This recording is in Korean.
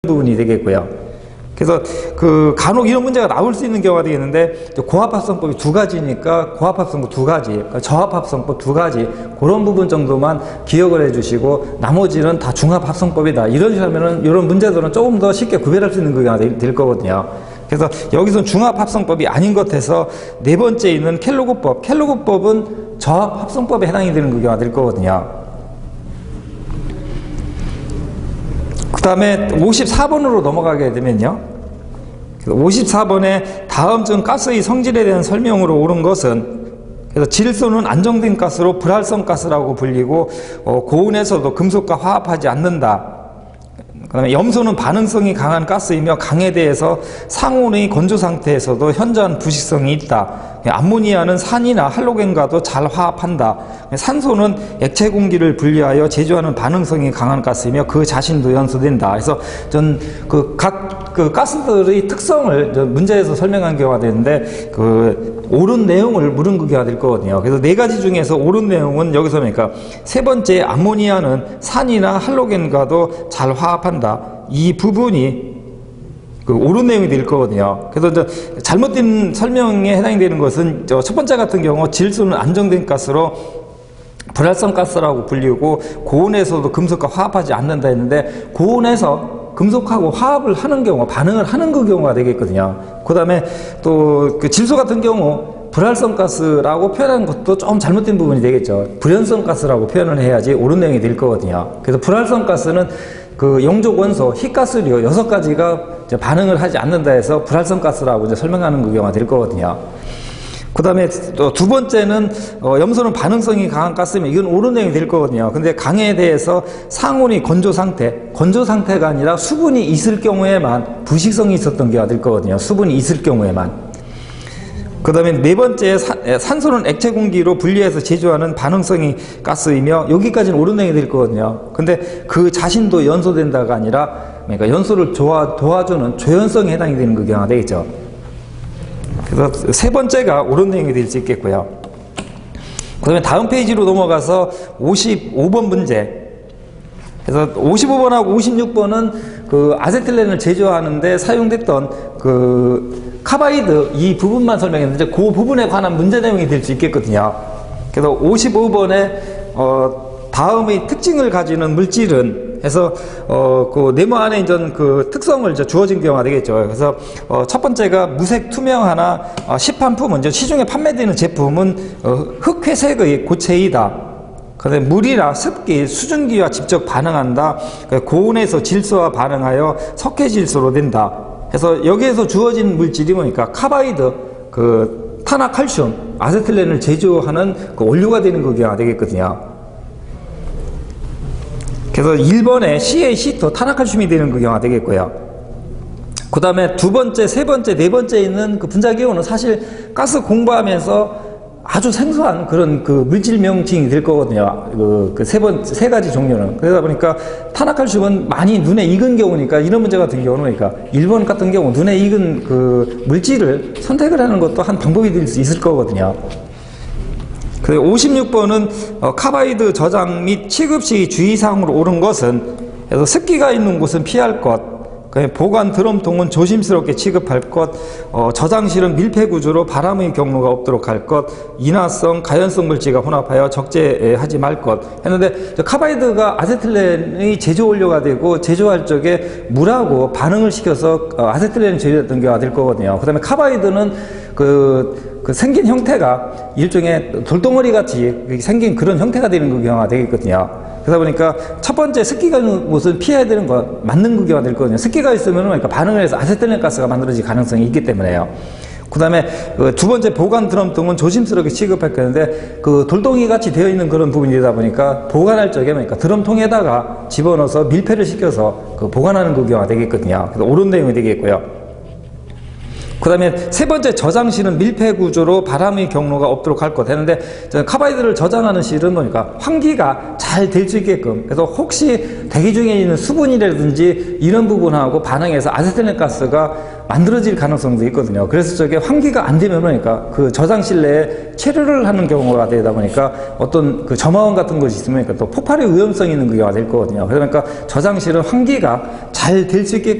부분이 되겠고요. 그래서 그 간혹 이런 문제가 나올 수 있는 경우가 되겠는데, 고합합성법이 두 가지니까 고합합성법 두 가지, 그러니까 저합합성법 두 가지, 그런 부분 정도만 기억을 해주시고 나머지는 다 중합합성법이다, 이런 식으로 하면은 이런 문제들은 조금 더 쉽게 구별할 수 있는 경우가 될 거거든요. 그래서 여기서는 중합합성법이 아닌 것 같아서 네 번째 있는 켈로그법, 켈로그법은 저합합성법에 해당이 되는 경우가 될 거거든요. 그 다음에 54번으로 넘어가게 되면요, 54번에 다음 중 가스의 성질에 대한 설명으로 옳은 것은, 그래서 질소는 안정된 가스로 불활성 가스라고 불리고 고온에서도 금속과 화합하지 않는다. 그 다음에 염소는 반응성이 강한 가스이며 강에 대해서 상온의 건조 상태에서도 현저한 부식성이 있다. 암모니아는 산이나 할로겐과도 잘 화합한다. 산소는 액체 공기를 분리하여 제조하는 반응성이 강한 가스이며 그 자신도 연소된다. 그래서 전 각 가스들의 특성을 문제에서 설명한 경우가 되는데, 옳은 내용을 물은 경우가 될 거거든요. 그래서 네 가지 중에서 옳은 내용은 여기서, 그러니까 세 번째 암모니아는 산이나 할로겐과도 잘 화합한다. 이 부분이 옳은 내용이 될 거거든요. 그래서 잘못된 설명에 해당이 되는 것은 첫 번째 같은 경우 질소는 안정된 가스로 불활성 가스라고 불리고 고온에서도 금속과 화합하지 않는다 했는데, 고온에서 금속하고 화합을 하는 경우, 반응을 하는 그 경우가 되겠거든요. 그 다음에 또 그 질소 같은 경우 불활성 가스라고 표현하는 것도 좀 잘못된 부분이 되겠죠. 불연성 가스라고 표현을 해야지 옳은 내용이 될 거거든요. 그래서 불활성 가스는 그 영족 원소, 희가스류 6가지가 반응을 하지 않는다 해서 불활성 가스라고 이제 설명하는 그 경우가 될 거거든요. 그 다음에 또 두 번째는 염소는 반응성이 강한 가스면 이건 옳은 내용이 될 거거든요. 근데 강에 대해서 상온이 건조 상태가 아니라 수분이 있을 경우에만 부식성이 있었던 경우가 될 거거든요. 수분이 있을 경우에만. 그 다음에 네 번째, 산소는 액체 공기로 분리해서 제조하는 반응성이 가스이며, 여기까지는 옳은 내용이 될 거거든요. 근데 그 자신도 연소된다가 아니라, 그러니까 연소를 도와주는 조연성에 해당이 되는 그 경우가 되겠죠. 그래서 세 번째가 옳은 내용이 될 수 있겠고요. 그 다음에 다음 페이지로 넘어가서 55번 문제. 그래서 55번하고 56번은 그 아세틸렌을 제조하는데 사용됐던 그 카바이드 이 부분만 설명했는데, 그 부분에 관한 문제 내용이 될 수 있겠거든요. 그래서 55번에 다음의 특징을 가지는 물질은 해서 그 네모 안에 이제 그 특성을 이제 주어진 경우가 되겠죠. 그래서 첫 번째가 무색 투명하나 시판품은 이제 시중에 판매되는 제품은 흑회색의 고체이다. 그다음에 물이나 습기, 수증기와 직접 반응한다. 고온에서 질소와 반응하여 석회질소로 된다. 그래서 여기에서 주어진 물질이 뭐니까 카바이드, 그 탄화칼슘, 아세틸렌을 제조하는 그 원료가 되는 거가 되겠거든요. 그래서 1번에 CaC2 탄화칼슘이 되는 그 경우가 되겠고요. 그 다음에 두 번째, 세 번째, 네 번째 있는 그 분자기호는 사실 가스 공부하면서 아주 생소한 그런 그 물질 명칭이 될 거거든요. 세 가지 종류는. 그러다 보니까 탄화칼슘은 많이 눈에 익은 경우니까, 이런 문제 같은 경우는 그러니까 1번 같은 경우 눈에 익은 그 물질을 선택을 하는 것도 한 방법이 될 수 있을 거거든요. 56번은 카바이드 저장 및 취급 시 주의사항으로 옳은 것은, 그래서 습기가 있는 곳은 피할 것, 보관 드럼통은 조심스럽게 취급할 것, 저장실은 밀폐 구조로 바람의 경로가 없도록 할 것, 인화성, 가연성 물질과 혼합하여 적재하지 말 것 했는데, 카바이드가 아세틸렌의 제조 원료가 되고 제조할 적에 물하고 반응을 시켜서 아세틸렌이 제조됐던 경우가 될 거거든요. 그 다음에 카바이드는 그 생긴 형태가 일종의 돌덩어리 같이 생긴 그런 형태가 되는 그 경우가 되겠거든요. 그러다 보니까 첫 번째 습기가 있는 곳은 피해야 되는 거 맞는 그 경우가 될 거거든요. 습기가 있으면 그러니까 반응을 해서 아세틸렌 가스가 만들어질 가능성이 있기 때문에요. 그 다음에 두 번째 보관 드럼통은 조심스럽게 취급할 거는데, 그 돌덩이 같이 되어 있는 그런 부분이다 보니까 보관할 적에 그러니까 드럼통에다가 집어넣어서 밀폐를 시켜서 그 보관하는 그 경우가 되겠거든요. 그래서 옳은 내용이 되겠고요. 그 다음에 세 번째 저장실은 밀폐 구조로 바람의 경로가 없도록 할 것 했는데, 카바이드를 저장하는 실은 뭐니까 환기가 잘 될 수 있게끔, 그래서 혹시 대기 중에 있는 수분이라든지 이런 부분하고 반응해서 아세틸렌 가스가 만들어질 가능성도 있거든요. 그래서 저게 환기가 안 되면 그러니까 그 저장실 내에 체류를 하는 경우가 되다 보니까 어떤 그 점화원 같은 것이 있으면 또 폭발의 위험성이 있는 경우가 될 거거든요. 그러니까 저장실은 환기가 잘 될 수 있게